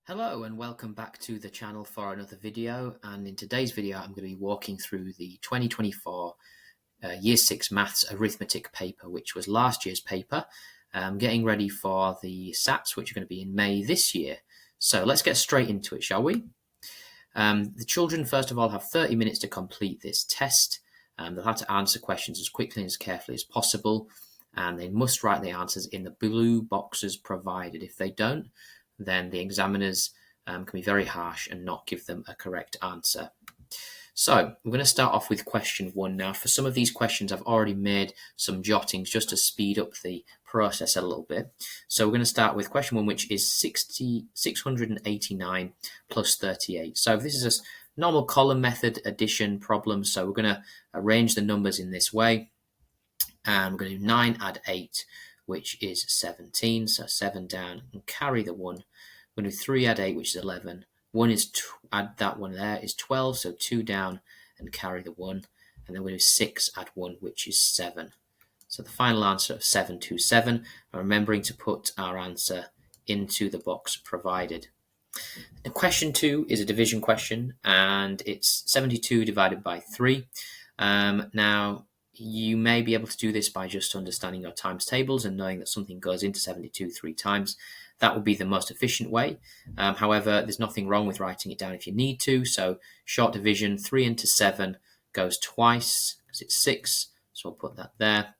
Hello and welcome back to the channel for another video, and in today's video I'm going to be walking through the 2024 Year 6 Maths Arithmetic paper, which was last year's paper, getting ready for the SATs, which are going to be in May this year. So let's get straight into it, shall we? The children first of all have 30 minutes to complete this test. They'll have to answer questions as quickly and as carefully as possible, and they must write the answers in the blue boxes provided. If they don't, then the examiners can be very harsh and not give them a correct answer. So we're going to start off with question 1 now. For some of these questions, I've already made some jottings just to speed up the process a little bit. So we're going to start with question 1, which is 689 plus 38. So this is a normal column method addition problem. So we're going to arrange the numbers in this way. And we're going to do 9 add 8, which is 17. So 7 down and carry the 1. We're going to do 3 add 8, which is 11. 1 is add that one there is 12. So 2 down and carry the 1. And then we're going to do 6 add 1, which is 7. So the final answer of 727. And remembering to put our answer into the box provided. And question 2 is a division question, and it's 72 divided by 3. Now, you may be able to do this by just understanding your times tables and knowing that something goes into 72 3 times. That would be the most efficient way. However, there's nothing wrong with writing it down if you need to. So short division, 3 into 7 goes twice because it's 6. So I'll put that there.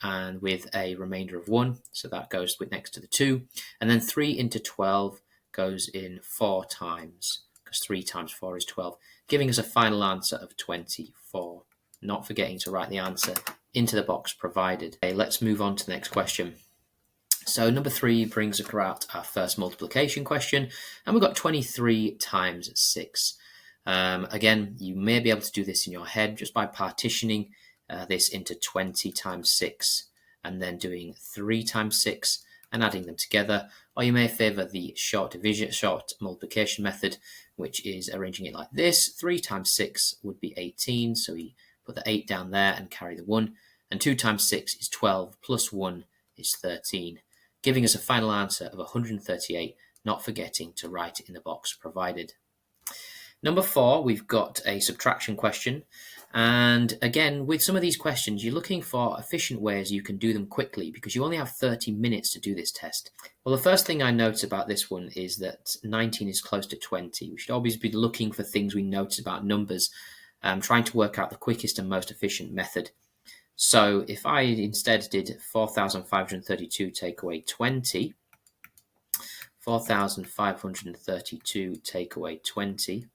And with a remainder of 1. So that goes with next to the 2. And then 3 into 12 goes in 4 times because 3 times 4 is 12, giving us a final answer of 24. Not forgetting to write the answer into the box provided. Okay, let's move on to the next question. So number 3 brings about our first multiplication question, and we've got 23 times 6. Again, you may be able to do this in your head just by partitioning this into 20 times 6 and then doing 3 times 6 and adding them together, or you may favour the short multiplication method, which is arranging it like this. 3 times 6 would be 18, so we put the 8 down there and carry the 1, and 2 times 6 is 12, plus 1 is 13, giving us a final answer of 138, not forgetting to write it in the box provided. Number 4, we've got a subtraction question, and again, with some of these questions, you're looking for efficient ways you can do them quickly because you only have 30 minutes to do this test. Well, the first thing I notice about this one is that 19 is close to 20. We should always be looking for things we notice about numbers, trying to work out the quickest and most efficient method. So if I instead did 4,532 take away 20, 4,532 take away 20,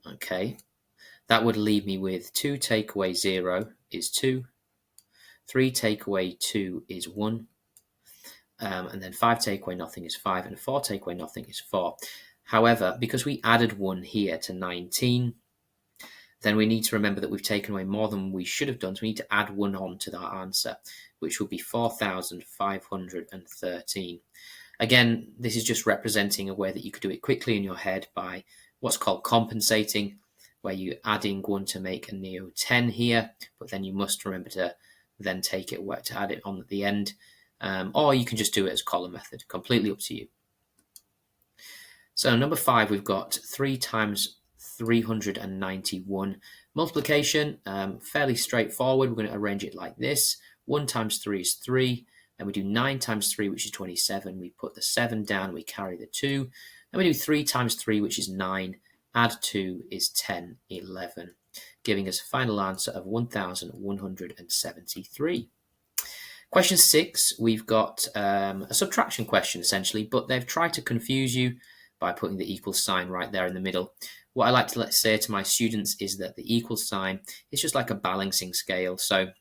okay, that would leave me with 2 take away 0 is 2, 3 take away 2 is 1, and then 5 take away nothing is 5, and 4 take away nothing is 4. However, because we added 1 here to 19, then we need to remember that we've taken away more than we should have done, so we need to add 1 on to that answer, which would be 4,513. Again, this is just representing a way that you could do it quickly in your head by what's called compensating, where you're adding 1 to make a neo 10 here, but then you must remember to then take it to add it on at the end, or you can just do it as column method, completely up to you. So number 5, we've got 3 times 391. Multiplication, fairly straightforward. We're going to arrange it like this. 1 times 3 is 3. Then we do 9 times 3, which is 27. We put the 7 down, we carry the 2. Then we do 3 times 3, which is 9. Add 2 is 10, 11, giving us a final answer of 1,173. Question 6, we've got a subtraction question essentially, but they've tried to confuse you by putting the equal sign right there in the middle. What I like to say to my students is that the equal sign is just like a balancing scale. So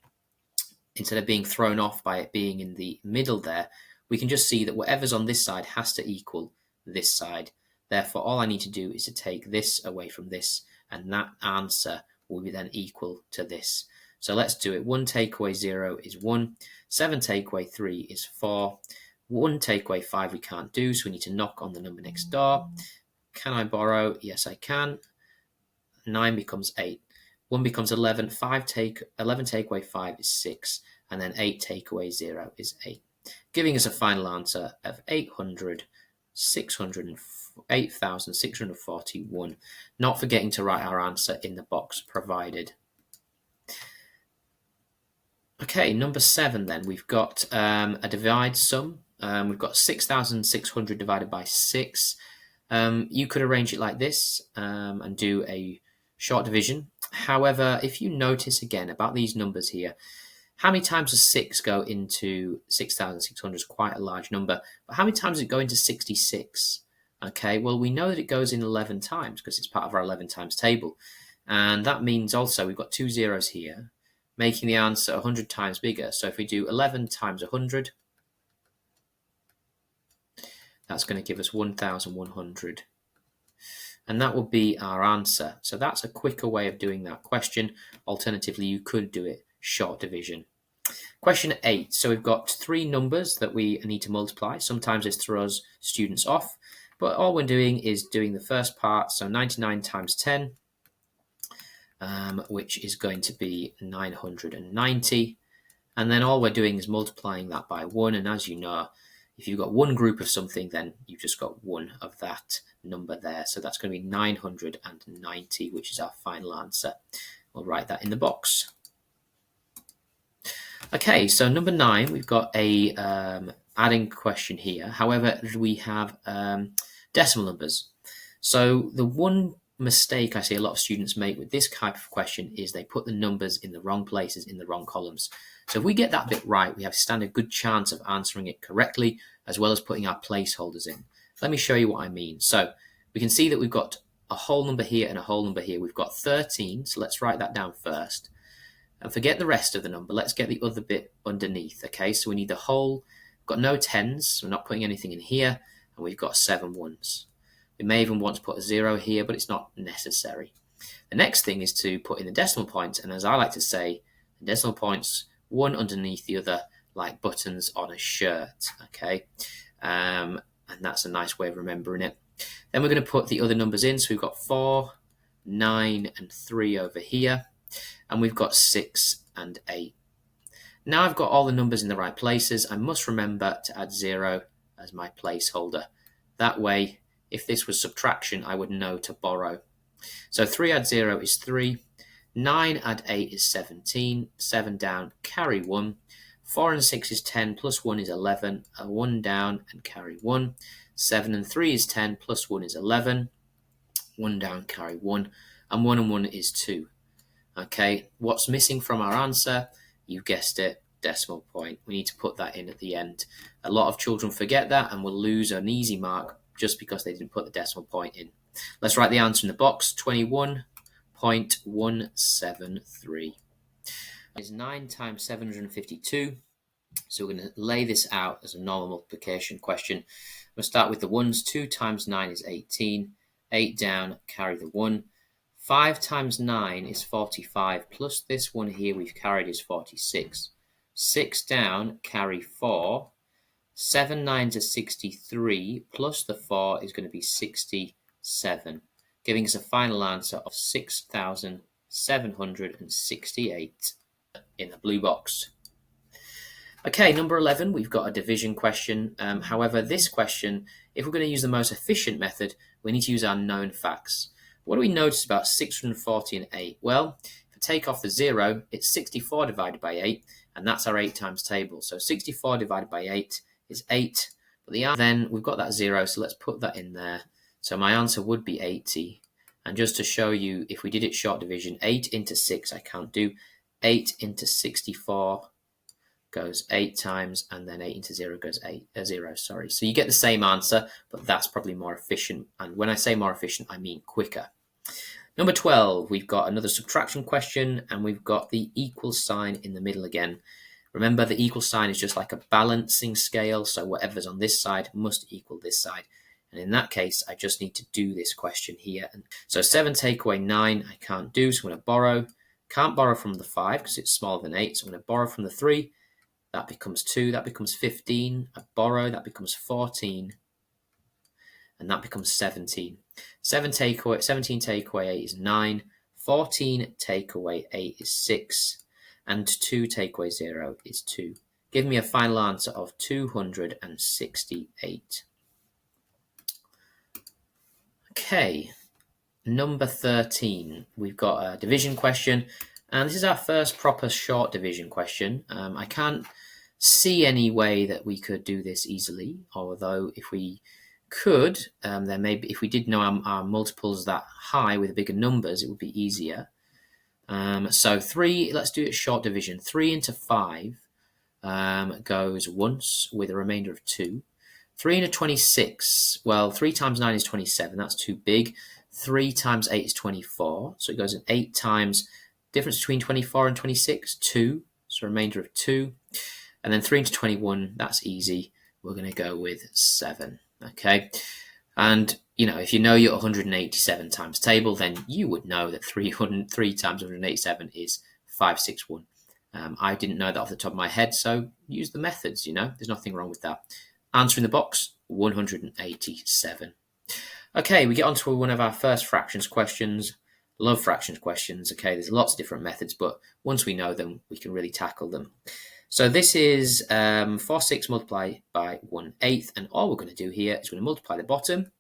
instead of being thrown off by it being in the middle there, we can just see that whatever's on this side has to equal this side. Therefore, all I need to do is to take this away from this, and that answer will be then equal to this. So let's do it. 1 take away 0 is 1. 7 take away 3 is 4. 1 take away 5 we can't do, so we need to knock on the number next door. Can I borrow? Yes, I can. 9 becomes 8. 1 becomes 11. 11 take away 5 is 6. And then 8 take away 0 is 8. Giving us a final answer of 800, 604, 8,641. Not forgetting to write our answer in the box provided. Okay, number 7 then. We've got a divide sum. We've got 6,600 divided by 6. You could arrange it like this and do a short division. However, if you notice again about these numbers here, how many times does 6 go into 6,600 is quite a large number, but how many times does it go into 66? Okay, well, we know that it goes in 11 times because it's part of our 11 times table. And that means also we've got 2 zeros here, making the answer 100 times bigger. So if we do 11 times 100, that's going to give us 1,100. And that will be our answer. So that's a quicker way of doing that question. Alternatively, you could do it short division. Question 8. So we've got 3 numbers that we need to multiply. Sometimes this throws students off, but all we're doing is doing the first part. So 99 times 10, which is going to be 990. And then all we're doing is multiplying that by 1. And as you know, if you've got one group of something, then you've just got one of that number there. So that's going to be 990, which is our final answer. We'll write that in the box. Okay, so number 9, we've got a adding question here. However, we have decimal numbers. So the one mistake I see a lot of students make with this type of question is they put the numbers in the wrong places, in the wrong columns. So if we get that bit right, we have stand a good chance of answering it correctly, as well as putting our placeholders in. Let me show you what I mean. So we can see that we've got a whole number here and a whole number here. We've got 13, so let's write that down first. And forget the rest of the number. Let's get the other bit underneath. Okay, so we need the whole. We've got no 10s, so we're not putting anything in here, and we've got 7 ones. We may even want to put a 0 here, but it's not necessary. The next thing is to put in the decimal points, and as I like to say, the decimal points, one underneath the other, like buttons on a shirt. Okay, and that's a nice way of remembering it. Then we're going to put the other numbers in. So we've got 4, 9, and 3 over here. And we've got 6 and 8. Now I've got all the numbers in the right places. I must remember to add 0 as my placeholder. That way, if this was subtraction, I would know to borrow. So 3 add 0 is 3. 9 add 8 is 17. 7 down, carry 1. 4 and 6 is 10, plus 1 is 11. A 1 down and carry 1. 7 and 3 is 10, plus 1 is 11. 1 down, carry 1. And 1 and 1 is 2. Okay, what's missing from our answer? You guessed it, decimal point. We need to put that in at the end. A lot of children forget that and will lose an easy mark just because they didn't put the decimal point in. Let's write the answer in the box. 21.173 is 9 times 752. So we're going to lay this out as a normal multiplication question. We'll start with the ones. 2 times 9 is 18. 8 down, carry the 1. 5 times 9 is 45, plus this one here we've carried is 46. 6 down, carry 4. 7 9s are 63, plus the 4 is going to be 67, giving us a final answer of 6,768 in the blue box. Okay, number 11, we've got a division question. However, this question, if we're going to use the most efficient method, we need to use our known facts. What do we notice about 640 and 8? Well, if I take off the 0, it's 64 divided by 8, and that's our 8 times table. So 64 divided by 8 is 8. But then we've got that 0, so let's put that in there. So my answer would be 80. And just to show you, if we did it short division, 8 into 6 I can't do. 8 into 64 goes 8 times, and then 8 into 0 goes 0. Sorry. So you get the same answer, but that's probably more efficient. And when I say more efficient, I mean quicker. Number 12, we've got another subtraction question, and we've got the equal sign in the middle again. Remember, the equal sign is just like a balancing scale, so whatever's on this side must equal this side. And in that case, I just need to do this question here. So 7 take away 9, I can't do, so I'm going to borrow. Can't borrow from the 5 because it's smaller than 8, so I'm going to borrow from the 3. That becomes 2, that becomes 15. I borrow, that becomes 14. And that becomes 17. 17 take away 8 is 9. 14 take away 8 is 6. And 2 take away 0 is 2. Give me a final answer of 268. Okay, number 13. We've got a division question, and this is our first proper short division question. I can't see any way that we could do this easily, although if we could, then maybe if we did know our multiples that high with bigger numbers, it would be easier. So 3, let's do it short division. 3 into 5 goes once with a remainder of 2. 3 into 26, well, 3 times 9 is 27, that's too big. 3 times 8 is 24, so it goes in 8 times, difference between 24 and 26, 2, so a remainder of 2. And then 3 into 21, that's easy. We're going to go with 7, okay? And, if you know your 187 times table, then you would know that 3 times 187 is 561. I didn't know that off the top of my head, so use the methods, there's nothing wrong with that. Answer in the box, 187. Okay, we get on to one of our first fractions questions. Love fractions questions. Okay, there's lots of different methods, but once we know them, we can really tackle them. So this is 4 6 multiplied by 1/8, and all we're going to do here is we're going to multiply the bottom.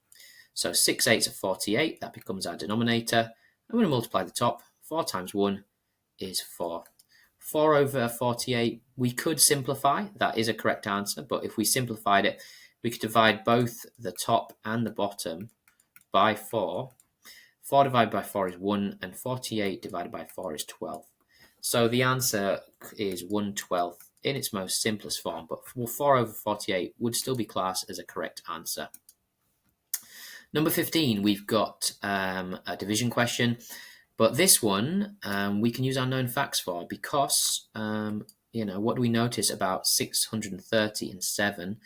So 6 8s are 48, that becomes our denominator. I'm going to multiply the top. 4 times 1 is 4. 4 over 48, we could simplify. That is a correct answer, but if we simplified it, we could divide both the top and the bottom by 4. 4 divided by 4 is 1, and 48 divided by 4 is 12. So the answer is 1/12 in its most simplest form, but 4 over 48 would still be classed as a correct answer. Number 15, we've got a division question. But this one, we can use our known facts for because, what do we notice about 630 and 7?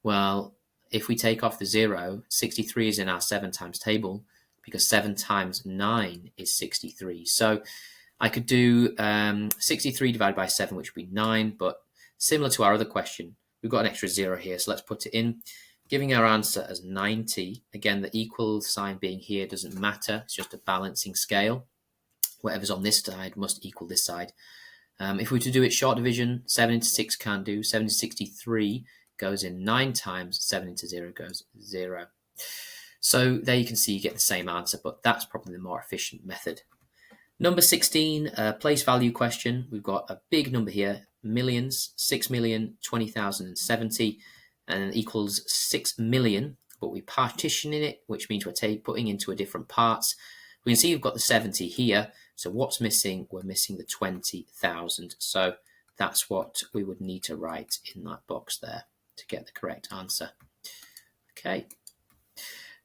Well, if we take off the 0, 63 is in our 7 times table because 7 times 9 is 63. So I could do 63 divided by 7, which would be 9, but similar to our other question, we've got an extra 0 here, so let's put it in. Giving our answer as 90. Again, the equal sign being here doesn't matter. It's just a balancing scale. Whatever's on this side must equal this side. If we were to do it short division, 7 into 6 can't do. 7 into 63 goes in 9 times. 7 into 0 goes 0. So there you can see you get the same answer, but that's probably the more efficient method. Number 16, place value question. We've got a big number here, millions, 6,020,070. And equals 6 million, but we partition in it, which means we're putting into a different parts. We can see we've got the 70 here. So what's missing? We're missing the 20,000. So that's what we would need to write in that box there to get the correct answer. Okay.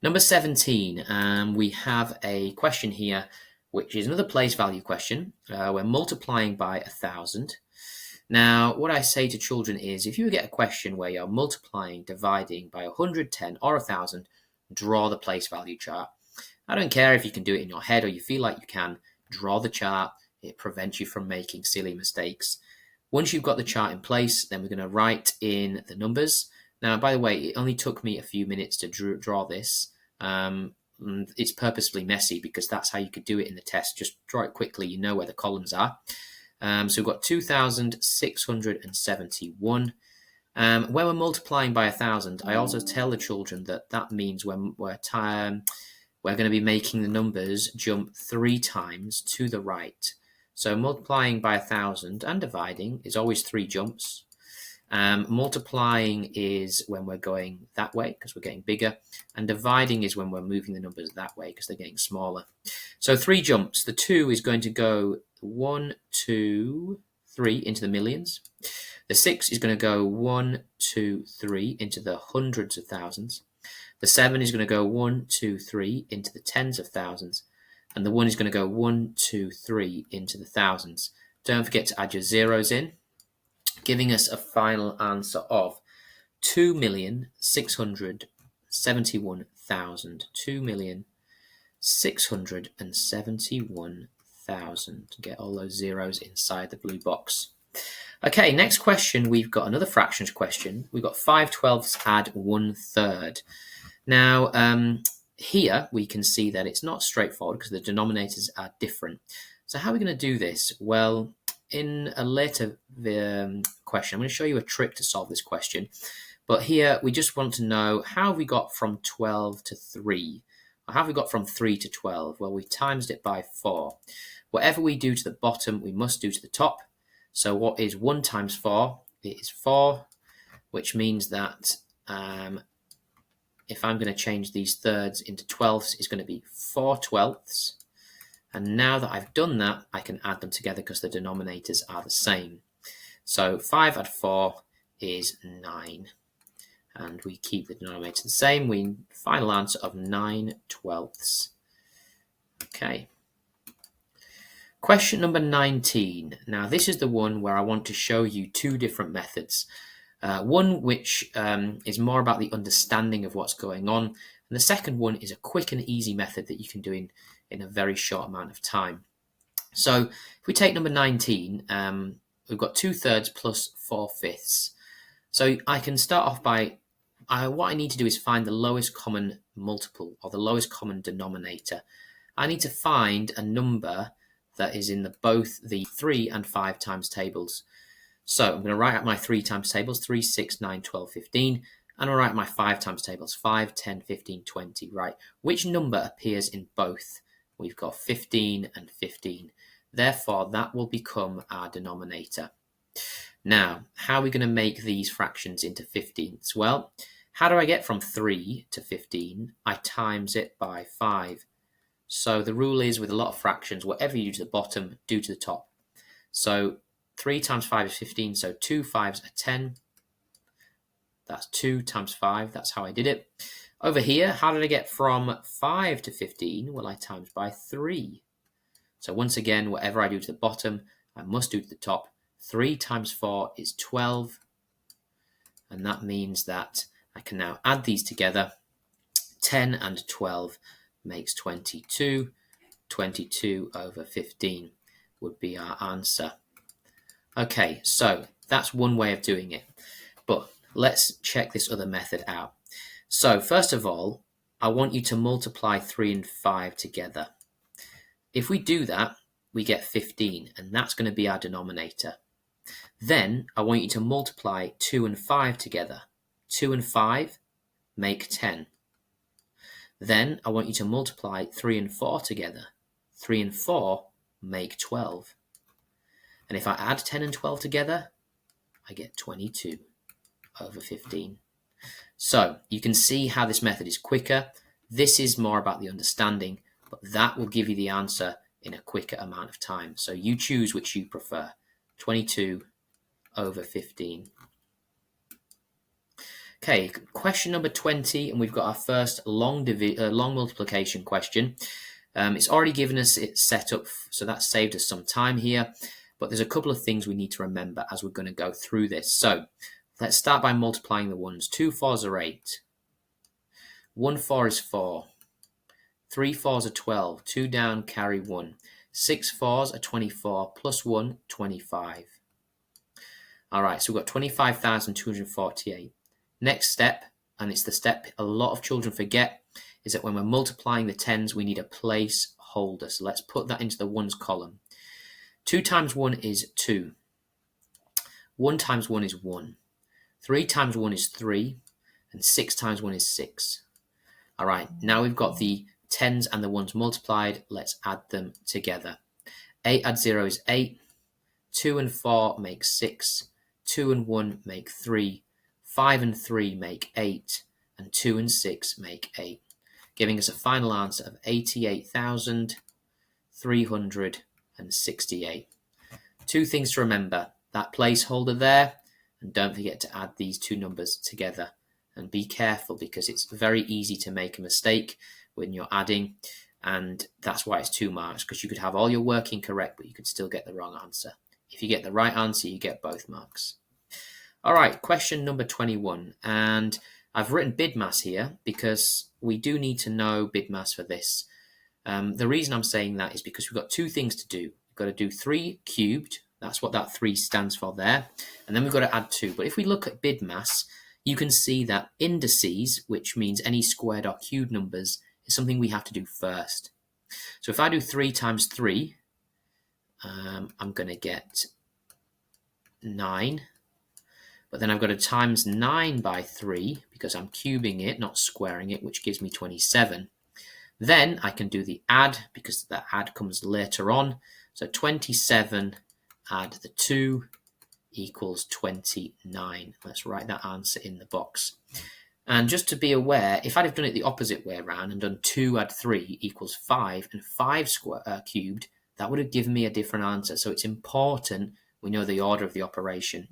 Number 17, we have a question here, which is another place value question. We're multiplying by 1,000. Now, what I say to children is, if you get a question where you're multiplying, dividing by 110 or 1,000, draw the place value chart. I don't care if you can do it in your head or you feel like you can, draw the chart. It prevents you from making silly mistakes. Once you've got the chart in place, then we're going to write in the numbers. Now, by the way, it only took me a few minutes to draw this. It's purposefully messy because that's how you could do it in the test. Just draw it quickly, you know where the columns are. So we've got 2,671. When we're multiplying by 1,000, I also tell the children that means when we're going to be making the numbers jump 3 times to the right. So multiplying by 1,000 and dividing is always 3 jumps. Multiplying is when we're going that way because we're getting bigger, and dividing is when we're moving the numbers that way because they're getting smaller. So 3 jumps. The 2 is going to go 1, 2, 3 into the millions. The 6 is going to go 1, 2, 3 into the hundreds of thousands. The 7 is going to go 1, 2, 3 into the tens of thousands. And the 1 is going to go 1, 2, 3 into the thousands. Don't forget to add your zeros in, giving us a final answer of 2,671,000. 2,671,000. Get all those zeros inside the blue box. Okay, next question, we've got another fractions question. We've got 5/12 add 1/3. Now, here we can see that it's not straightforward because the denominators are different. So how are we going to do this? Well, in a later question, I'm going to show you a trick to solve this question. But here we just want to know how we got from 12 to 3. How have we got from 3 to 12? Well, we times it by 4. Whatever we do to the bottom, we must do to the top. So what is 1 times 4? It is 4, which means that if I'm going to change these thirds into twelfths, it's going to be 4 twelfths. And now that I've done that, I can add them together because the denominators are the same. So 5 add 4 is 9. And we keep the denominator the same. We final answer of 9 twelfths. Okay. Question number 19. Now this is the one where I want to show you two different methods. One which is more about the understanding of what's going on. And the second one is a quick and easy method that you can do in a very short amount of time. So if we take number 19, we've got 2/3 plus 4/5. So I can start off by, what I need to do is find the lowest common multiple or the lowest common denominator. I need to find a number that is in both the 3 and 5 times tables. So I'm going to write out my 3 times tables, 3, 6, 9, 12, 15. And I'll write my 5 times tables, 5, 10, 15, 20. Right. Which number appears in both? We've got 15 and 15. Therefore, that will become our denominator. Now, how are we going to make these fractions into 15ths? Well, how do I get from 3 to 15? I times it by 5. So the rule is with a lot of fractions, whatever you do to the bottom, do to the top. So 3 times 5 is 15, so 2 5s are 10. That's 2 times 5, that's how I did it. Over here, how did I get from 5 to 15? Well, I times by 3. So once again, whatever I do to the bottom, I must do to the top. 3 times 4 is 12. And that means that I can now add these together. 10 and 12 makes 22. 22 over 15 would be our answer. Okay, so that's one way of doing it. But let's check this other method out. So first of all, I want you to multiply 3 and 5 together. If we do that, we get 15, and that's going to be our denominator. Then I want you to multiply 2 and 5 together. 2 and 5 make 10. Then I want you to multiply 3 and 4 together. 3 and 4 make 12. And if I add 10 and 12 together, I get 22 over 15. So you can see how this method is quicker. This is more about the understanding, but that will give you the answer in a quicker amount of time. So you choose which you prefer. 22 over 15. Okay, question number 20, and we've got our first long multiplication question. It's already given us it set up, so that saved us some time here. But there's a couple of things we need to remember as we're going to go through this. So let's start by multiplying the ones. 2 4s are 8. 1 4 is 4. 3 4s are 12. 2 down, carry 1. 6 4s are 24, plus 1, 25. All right, so we've got 25,248. Next step, and it's the step a lot of children forget, is that when we're multiplying the tens, we need a placeholder. So let's put that into the ones column. 2 times 1 is 2. 1 times 1 is 1. 3 times 1 is 3. And 6 times 1 is 6. All right, now we've got the tens and the ones multiplied. Let's add them together. 8 add 0 is 8. 2 and 4 make 6. 2 and 1 make 3. 5 and 3 make 8. And 2 and 6 make 8. Giving us a final answer of 88,368. Two things to remember. That placeholder there, and don't forget to add these two numbers together. And be careful because it's very easy to make a mistake when you're adding, and that's why it's 2 marks, because you could have all your working correct, but you could still get the wrong answer. If you get the right answer, you get both marks. All right, question number 21, and I've written BIDMAS here because we do need to know BIDMAS for this. The reason I'm saying that is because we've got two things to do. We've got to do 3 cubed, that's what that 3 stands for there, and then we've got to add 2. But if we look at BIDMAS, you can see that indices, which means any squared or cubed numbers, is something we have to do first. So if I do 3 times 3, I'm going to get 9. But then I've got to times 9 by 3 because I'm cubing it, not squaring it, which gives me 27. Then I can do the add, because the add comes later on. So 27 add the 2 equals 29. Let's write that answer in the box. And just to be aware, if I'd have done it the opposite way around and done 2 add 3 equals 5 and 5 cubed, that would have given me a different answer. So it's important we know the order of the operation.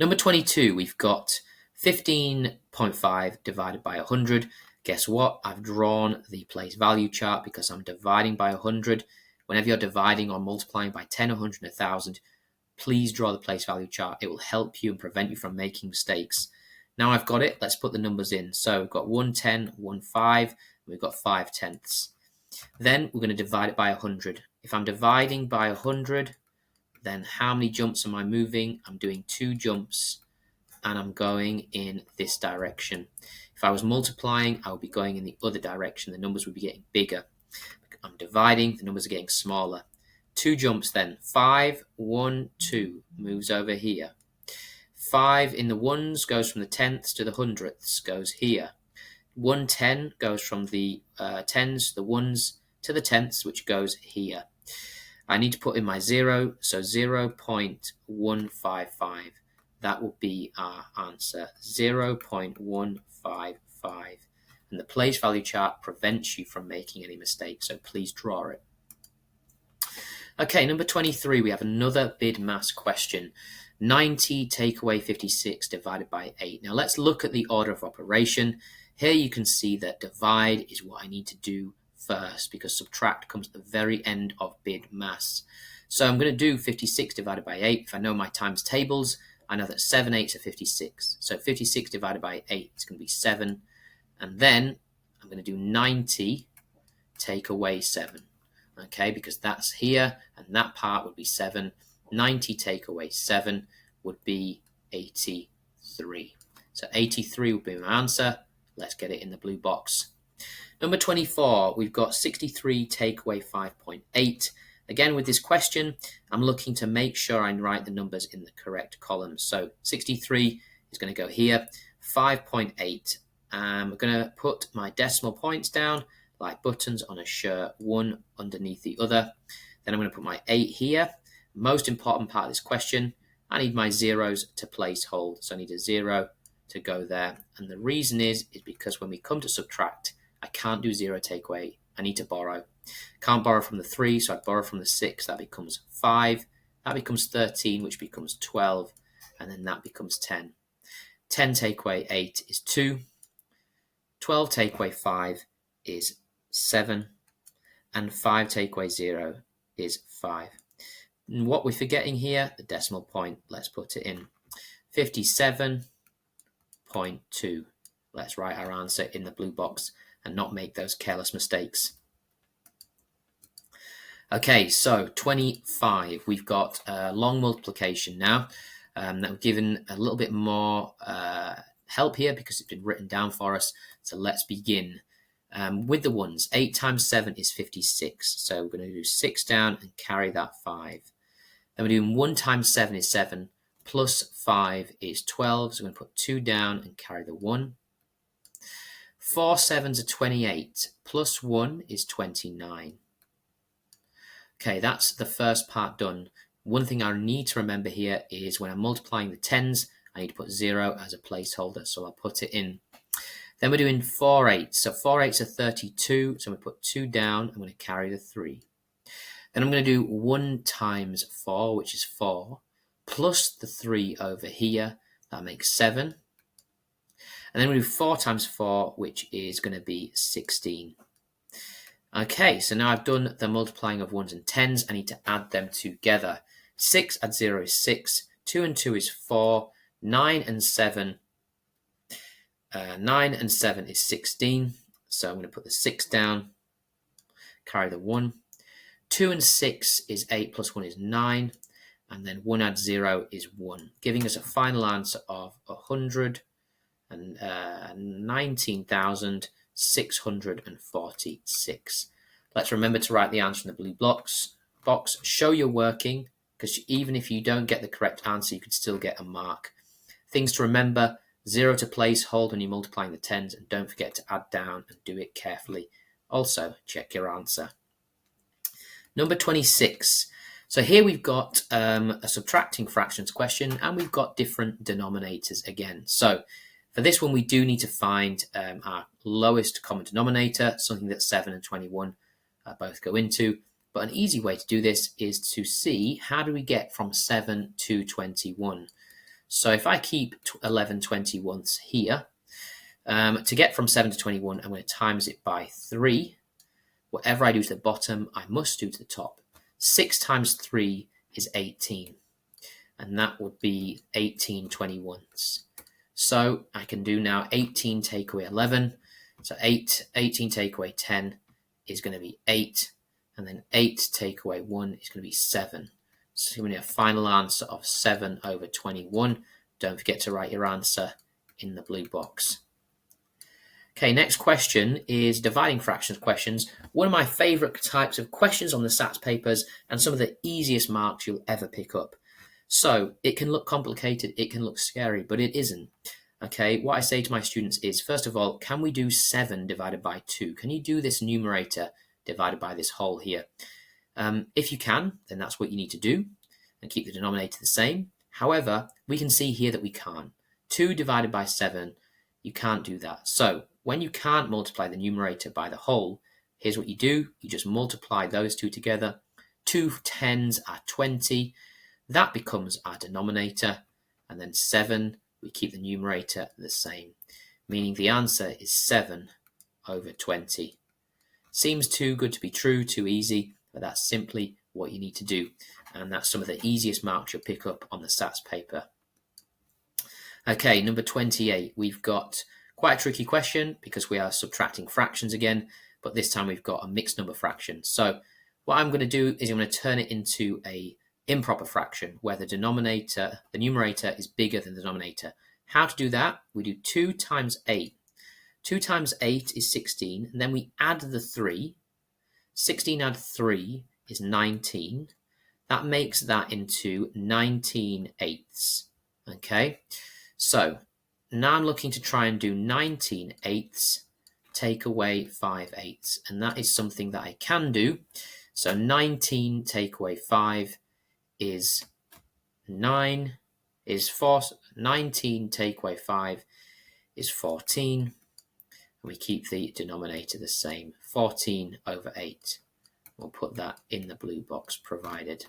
Number 22, we've got 15.5 divided by 100. Guess what? I've drawn the place value chart because I'm dividing by 100. Whenever you're dividing or multiplying by 10, 100, 1,000, please draw the place value chart. It will help you and prevent you from making mistakes. Now I've got it, let's put the numbers in. So we've got 1 10, 1 5, and we've got 5 tenths. Then we're going to divide it by 100. If I'm dividing by 100, then how many jumps am I moving? I'm doing 2 jumps, and I'm going in this direction. If I was multiplying, I would be going in the other direction. The numbers would be getting bigger. I'm dividing, the numbers are getting smaller. 2 jumps then. 5, 1, 2 moves over here. 5 in the ones goes from the tenths to the hundredths, goes here. 110 goes from the tens, the ones, to the tenths, which goes here. I need to put in my 0, so 0.155. That will be our answer, 0.155. And the place value chart prevents you from making any mistakes, so please draw it. Okay, number 23, we have another bid mass question. 90 take away 56 divided by 8. Now let's look at the order of operation. Here you can see that divide is what I need to do first because subtract comes at the very end of bid mass. So I'm going to do 56 divided by 8. If I know my times tables, I know that 7 8s are 56. So 56 divided by 8 is going to be 7. And then I'm going to do 90 take away 7. Okay, because that's here and that part would be 7. 90 take away 7 would be 83. So 83 would be my answer. Let's get it in the blue box. Number 24, we've got 63 take away 5.8. Again, with this question, I'm looking to make sure I write the numbers in the correct columns. So 63 is going to go here. 5.8. I'm going to put my decimal points down like buttons on a shirt, one underneath the other. Then I'm going to put my 8 here. Most important part of this question, I need my zeros to place hold. So I need a 0 to go there. And the reason is because when we come to subtract, I can't do 0 take away. I need to borrow. Can't borrow from the 3, so I borrow from the 6. That becomes 5. That becomes 13, which becomes 12. And then that becomes 10. 10 take away 8 is 2. 12 take away 5 is 7. And 5 take away 0 is 5. And what we're forgetting here, the decimal point, let's put it in. 57.2. Let's write our answer in the blue box and not make those careless mistakes. Okay, so 25. We've got long multiplication now. That we've given a little bit more help here because it's been written down for us. So let's begin. With the ones, 8 times 7 is 56. So we're going to do 6 down and carry that 5. Then we're doing 1 times 7 is 7, plus 5 is 12. So we're going to put 2 down and carry the 1. 4 7s are 28, plus 1 is 29. Okay, that's the first part done. One thing I need to remember here is when I'm multiplying the tens, I need to put 0 as a placeholder, so I'll put it in. Then we're doing 4 8s. So 4 8s are 32, so I'm going to put 2 down. I'm going to carry the 3. Then I'm going to do 1 times 4, which is 4, plus the 3 over here. That makes 7. And then we do 4 times 4, which is going to be 16. Okay, so now I've done the multiplying of 1s and 10s. I need to add them together. 6 add 0 is 6. 2 and 2 is 4. 9 and 7 is 16. So I'm going to put the 6 down, carry the 1. 2 and 6 is 8 plus 1 is 9. And then 1 add 0 is 1, giving us a final answer of 119,646. Let's remember to write the answer in the blue box. Show you're working, because even if you don't get the correct answer, you could still get a mark. Things to remember, 0 to place, hold when you're multiplying the tens, and don't forget to add down and do it carefully. Also, check your answer. Number 26. So here we've got a subtracting fractions question, and we've got different denominators again. So for this one, we do need to find our lowest common denominator, something that 7 and 21 both go into. But an easy way to do this is to see how do we get from 7 to 21. So if I keep 11 21ths here, to get from 7 to 21, I'm going to times it by 3. Whatever I do to the bottom, I must do to the top. 6 times 3 is 18, and that would be 18 21ths. So I can do now 18 take away 11. So 18 take away 10 is going to be 8, and then 8 take away 1 is going to be 7. So we need a final answer of 7 over 21. Don't forget to write your answer in the blue box. Okay, next question is dividing fractions questions. One of my favourite types of questions on the SATs papers, and some of the easiest marks you'll ever pick up. So it can look complicated, it can look scary, but it isn't. Okay, what I say to my students is, first of all, can we do 7 divided by 2? Can you do this numerator divided by this whole here? If you can, then that's what you need to do, and keep the denominator the same. However, we can see here that we can't. 2 divided by 7, you can't do that. So when you can't multiply the numerator by the whole, here's what you do. You just multiply those two together. 2 10s are 20. That becomes our denominator. And then 7, we keep the numerator the same, meaning the answer is 7 over 20. Seems too good to be true, too easy, but that's simply what you need to do. And that's some of the easiest marks you'll pick up on the SATs paper. Okay, number 28. We've got quite a tricky question because we are subtracting fractions again, but this time we've got a mixed number fraction. So what I'm going to do is I'm going to turn it into a improper fraction where the numerator is bigger than the denominator. How to do that? We do 2 times 8. 2 times 8 is 16, and then we add the 3. 16 add 3 is 19. That makes that into 19 eighths. Okay, so now I'm looking to try and do 19 eighths, take away 5 eighths, and that is something that I can do. So 19 take away 5 is 9, is 4. 19 take away 5 is 14, and we keep the denominator the same, 14 over 8. We'll put that in the blue box provided.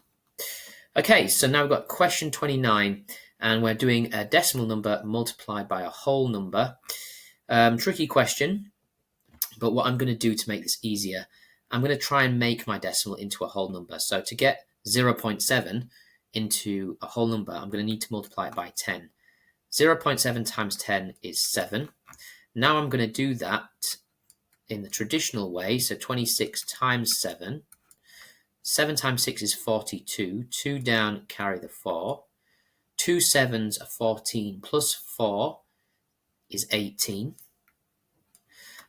Okay, so now we've got question 29, and we're doing a decimal number multiplied by a whole number. Tricky question, but what I'm going to do to make this easier, I'm going to try and make my decimal into a whole number. So to get 0.7 into a whole number, I'm going to need to multiply it by 10. 0.7 times 10 is 7. Now I'm going to do that in the traditional way, so 26 times 7. 7 times 6 is 42. 2 down, carry the 4. 2 7s are 14, plus 4 is 18.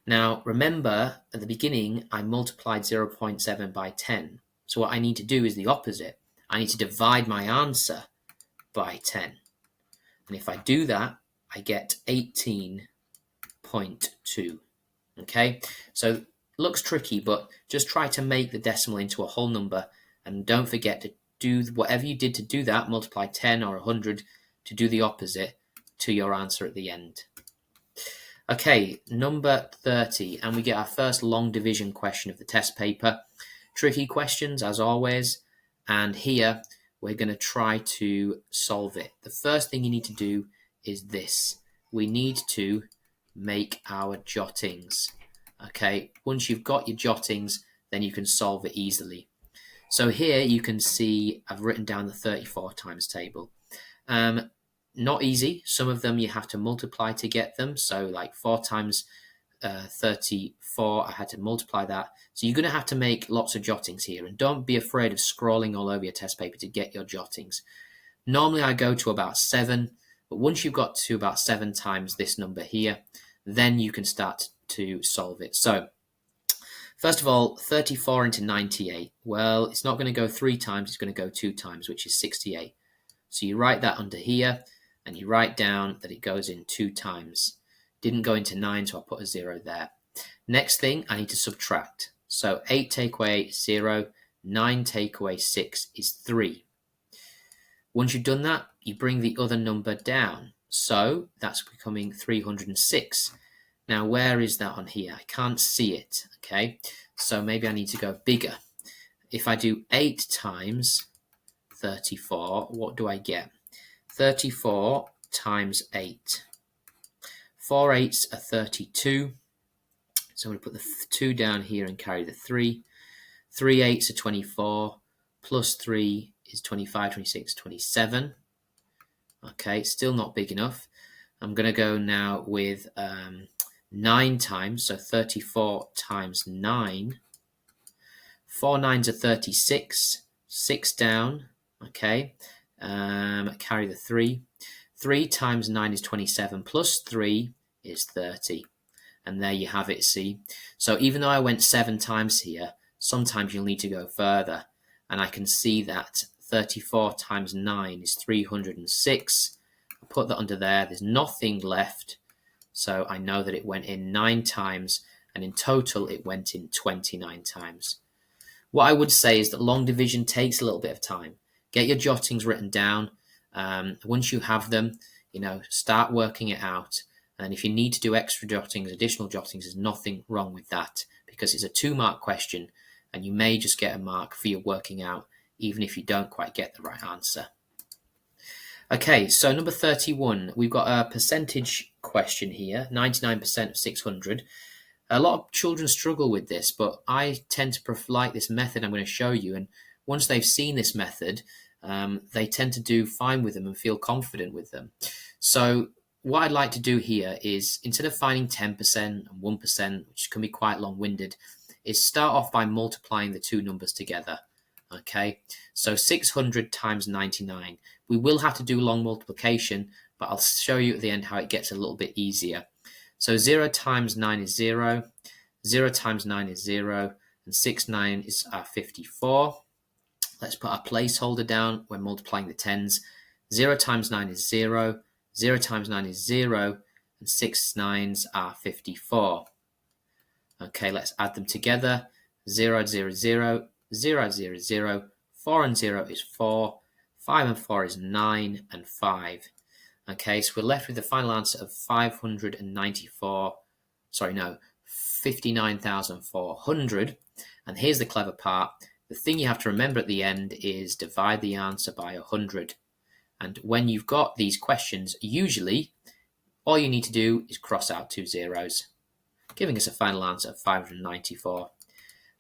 Now, remember, at the beginning, I multiplied 0.7 by 10. So what I need to do is the opposite. I need to divide my answer by 10. And if I do that, I get 18.2. Okay, so looks tricky, but just try to make the decimal into a whole number, and don't forget to do whatever you did to do that, multiply 10 or 100 to do the opposite to your answer at the end. Okay, number 30, and we get our first long division question of the test paper. Tricky questions as always, and here we're going to try to solve it. The first thing you need to do is this. We need to make our jottings. Okay, once you've got your jottings, then you can solve it easily. So here you can see I've written down the 34 times table. Not easy. Some of them you have to multiply to get them. So like 4 times 34, I had to multiply that. So you're going to have to make lots of jottings here, and don't be afraid of scrolling all over your test paper to get your jottings. Normally I go to about 7, but once you've got to about 7 times this number here, then you can start to solve it. So first of all, 34 into 98. Well, it's not going to go 3 times, it's going to go 2 times, which is 68. So you write that under here, and you write down that it goes in 2 times. Didn't go into 9, so I'll put a 0 there. Next thing, I need to subtract. So 8 take away 8 is 0, 9 take away 6 is 3. Once you've done that, you bring the other number down. So that's becoming 306. Now, where is that on here? I can't see it, okay? So maybe I need to go bigger. If I do 8 times 34, what do I get? 34 times 8. 4 8s are 32. So I'm going to put the 2 down here and carry the 3. 3 8s are 24. Plus 3 is 25, 26, 27. Okay, still not big enough. I'm going to go now with 9 times, so 34 times 9. 4 9s are 36. 6 down. Okay, carry the 3. 3 times 9 is 27, plus 3 is 30. And there you have it, see? So even though I went 7 times here, sometimes you'll need to go further. And I can see that 34 times 9 is 306. I put that under there. There's nothing left. So I know that it went in 9 times, and in total it went in 29 times. What I would say is that long division takes a little bit of time. Get your jottings written down. Once you have them, start working it out. And if you need to do extra jottings, additional jottings, there's nothing wrong with that, because it's a 2-mark question and you may just get a mark for your working out, even if you don't quite get the right answer. Okay, so number 31, we've got a percentage question here, 99% of 600. A lot of children struggle with this, but I tend to like this method I'm going to show you. And once they've seen this method, they tend to do fine with them and feel confident with them. So what I'd like to do here is, instead of finding 10% and 1%, which can be quite long-winded, is start off by multiplying the 2 numbers together. Okay, so 600 times 99. We will have to do long multiplication, but I'll show you at the end how it gets a little bit easier. So 0 times 9 is 0, 0 times 9 is 0, and 6 9 is 54. Let's put our placeholder down when multiplying the tens. 0 times 9 is 0, 0 times 9 is 0, and 6 9s are 54. Okay, let's add them together. 0, 0, 0, 0, 0, 0, 4 and 0 is 4, 5 and 4 is 9, and 5. Okay, so we're left with the final answer of 59,400. And here's the clever part. The thing you have to remember at the end is divide the answer by 100. And when you've got these questions, usually all you need to do is cross out 2 zeros, giving us a final answer of 594.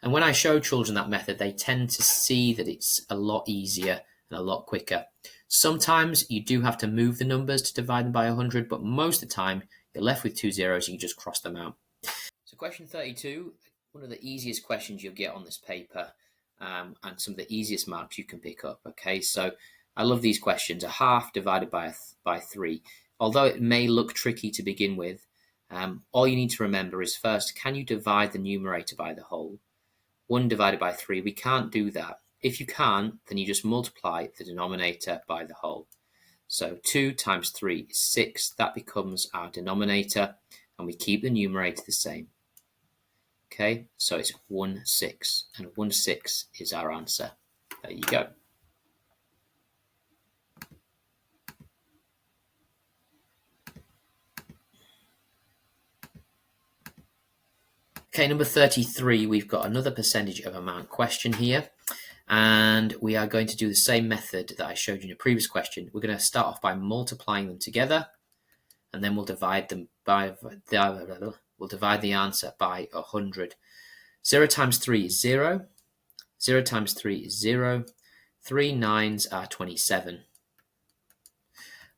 And when I show children that method, they tend to see that it's a lot easier and a lot quicker. Sometimes you do have to move the numbers to divide them by 100, but most of the time you're left with 2 zeros and you just cross them out. So question 32, one of the easiest questions you'll get on this paper, and some of the easiest marks you can pick up. Okay, so I love these questions. A half divided by 3. Although it may look tricky to begin with, all you need to remember is, first, can you divide the numerator by the whole? 1 divided by 3, we can't do that. If you can't, then you just multiply the denominator by the whole. So 2 times 3 is 6. That becomes our denominator, and we keep the numerator the same. Okay, so it's 1 6, and 1 6 is our answer. There you go. Okay, number 33, we've got another percentage of amount question here, and we are going to do the same method that I showed you in a previous question. We're going to start off by multiplying them together, and then we'll divide the answer by 100. 0 times 3 is 0. 0 times 3 is 0. 3 9s are 27.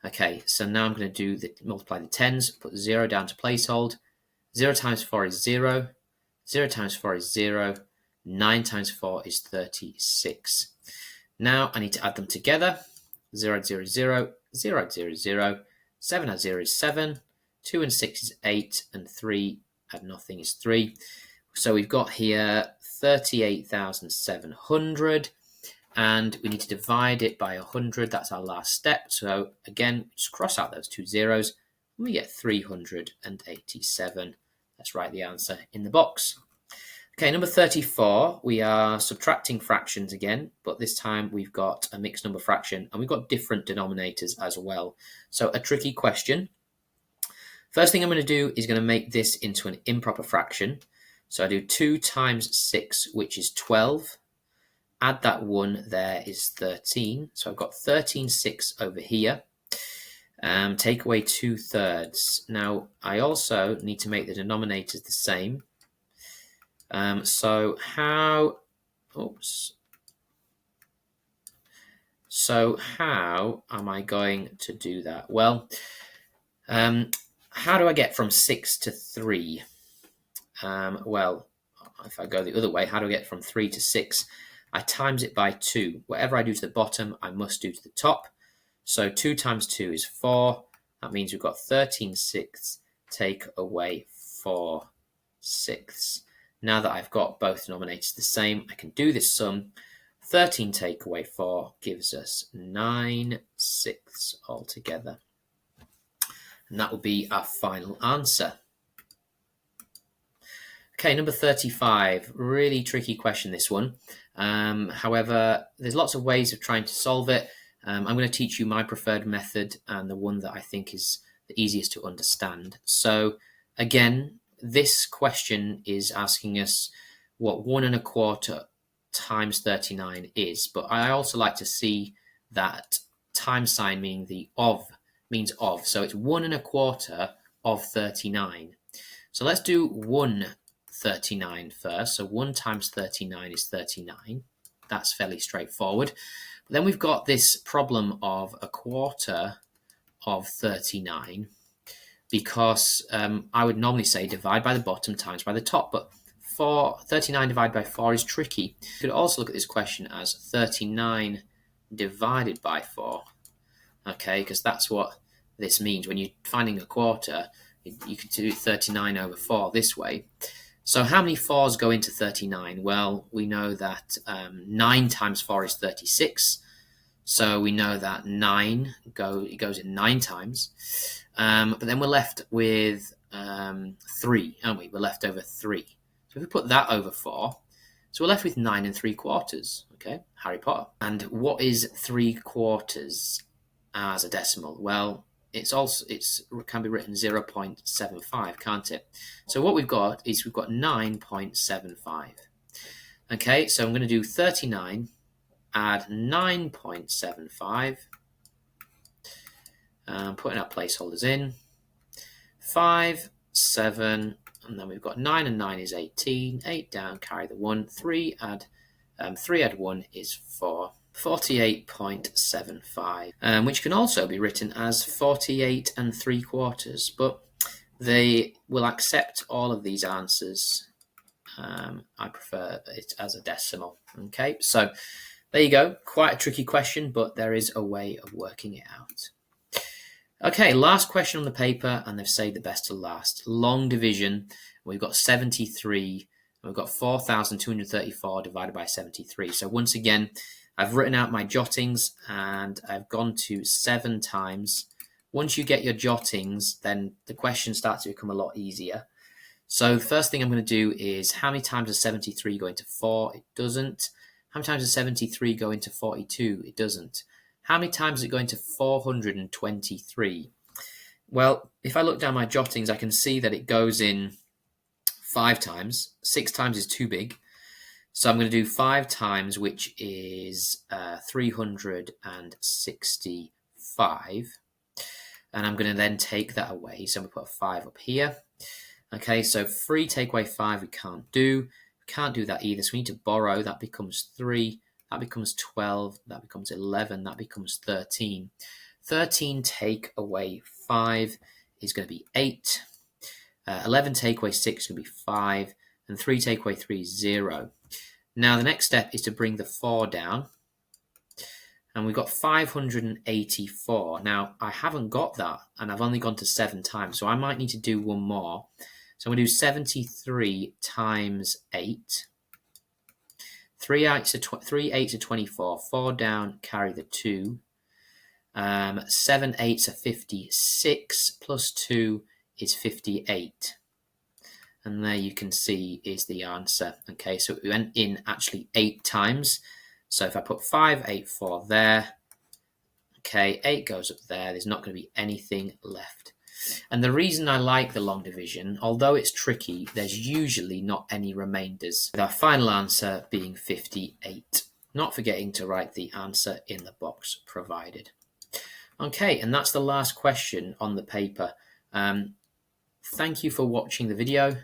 Okay, so now I'm going to multiply the tens, put 0 down to placehold. 0 times 4 is 0. 0 times 4 is 0. 9 times 4 is 36. Now I need to add them together. 0, 0, 0, 0, 0, 0. 7 and 0 is 7. 2 and 6 is 8. And 3 and nothing is 3. So we've got here 38,700. and we need to divide it by 100. That's our last step. So again, just cross out those two zeros, and we get 387. Let's write the answer in the box. Okay, number 34, we are subtracting fractions again, but this time we've got a mixed number fraction, and we've got different denominators as well. So a tricky question. First thing I'm going to do is going to make this into an improper fraction. So I do 2 times 6, which is 12. Add that 1 there is 13. So I've got 13/6 over here. Take away 2/3. Now, I also need to make the denominators the same. So how am I going to do that? Well, how do I get from 6 to 3? Well, if I go the other way, how do I get from 3 to 6? I times it by 2. Whatever I do to the bottom, I must do to the top. So 2 times 2 is 4. That means we've got 13/6 take away 4/6. Now that I've got both denominators the same, I can do this sum. 13 take away 4 gives us 9/6 altogether. And that will be our final answer. Okay, number 35. Really tricky question, this one. However, there's lots of ways of trying to solve it. I'm going to teach you my preferred method and the one that I think is the easiest to understand. So again, this question is asking us what 1 1/4 times 39 is, but I also like to see that times sign meaning the of means of. So it's 1 1/4 of 39. So let's do 1/39 first. So 1 times 39 is 39. That's fairly straightforward. But then we've got this problem of 1/4 of 39, because I would normally say divide by the bottom times by the top, but 39 divided by 4 is tricky. You could also look at this question as 39 divided by 4, okay, because that's what this means. When you're finding 1/4, you could do 39 over 4 this way. So how many 4s go into 39? Well, we know that 9 times 4 is 36. So we know that 9 goes in 9 times. But then we're left with 3, aren't we? We're left over 3. So if we put that over 4, so we're left with 9 3/4. Okay, Harry Potter. And what is 3/4 as a decimal? Well, it can be written 0.75, can't it? So what we've got is 9.75. Okay, so I'm going to do 39, add 9.75, putting our placeholders in, 5, 7, and then we've got 9 and 9 is 18, 8 down, carry the 1, 3 add 1 is 4. 48.75, which can also be written as 48 3/4, but they will accept all of these answers. I prefer it as a decimal. Okay, so there you go. Quite a tricky question, but there is a way of working it out. Okay, last question on the paper, and they've saved the best to last. Long division. We've got 73, and we've got 4,234 divided by 73. So once again, I've written out my jottings, and I've gone to 7 times. Once you get your jottings, then the questions start to become a lot easier. So the first thing I'm going to do is, how many times does 73 go into 4? It doesn't. How many times does 73 go into 42? It doesn't. How many times does it go into 423? Well, if I look down my jottings, I can see that it goes in 5 times. 6 times is too big. So I'm going to do 5 times, which is 365. And I'm going to then take that away. So I'm going to put a 5 up here. Okay, so 3 take away 5 we can't do. We can't do that either. So we need to borrow. That becomes 3. That becomes 12. That becomes 11. That becomes 13. 13 take away 5 is going to be 8. 11 take away 6 is going to be 5. And 3 take away 3 is 0. Now the next step is to bring the 4 down. And we've got 584. Now I haven't got that, and I've only gone to 7 times. So I might need to do one more. So I'm going to do 73 times 8. 3 8s are 24. 4 down, carry the 2. 7 8s are 56, plus 2 is 58. And there you can see is the answer. Okay, so we went in actually 8 times. So if I put 5, 8, 4 there, okay, 8 goes up there. There's not going to be anything left. And the reason I like the long division, although it's tricky, there's usually not any remainders, with our final answer being 58. Not forgetting to write the answer in the box provided. Okay, and that's the last question on the paper. Thank you for watching the video.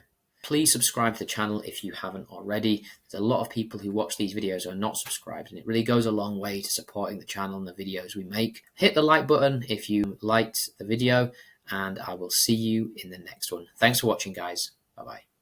Please subscribe to the channel if you haven't already. There's a lot of people who watch these videos who are not subscribed, and it really goes a long way to supporting the channel and the videos we make. Hit the like button if you liked the video, and I will see you in the next one. Thanks for watching, guys. Bye-bye.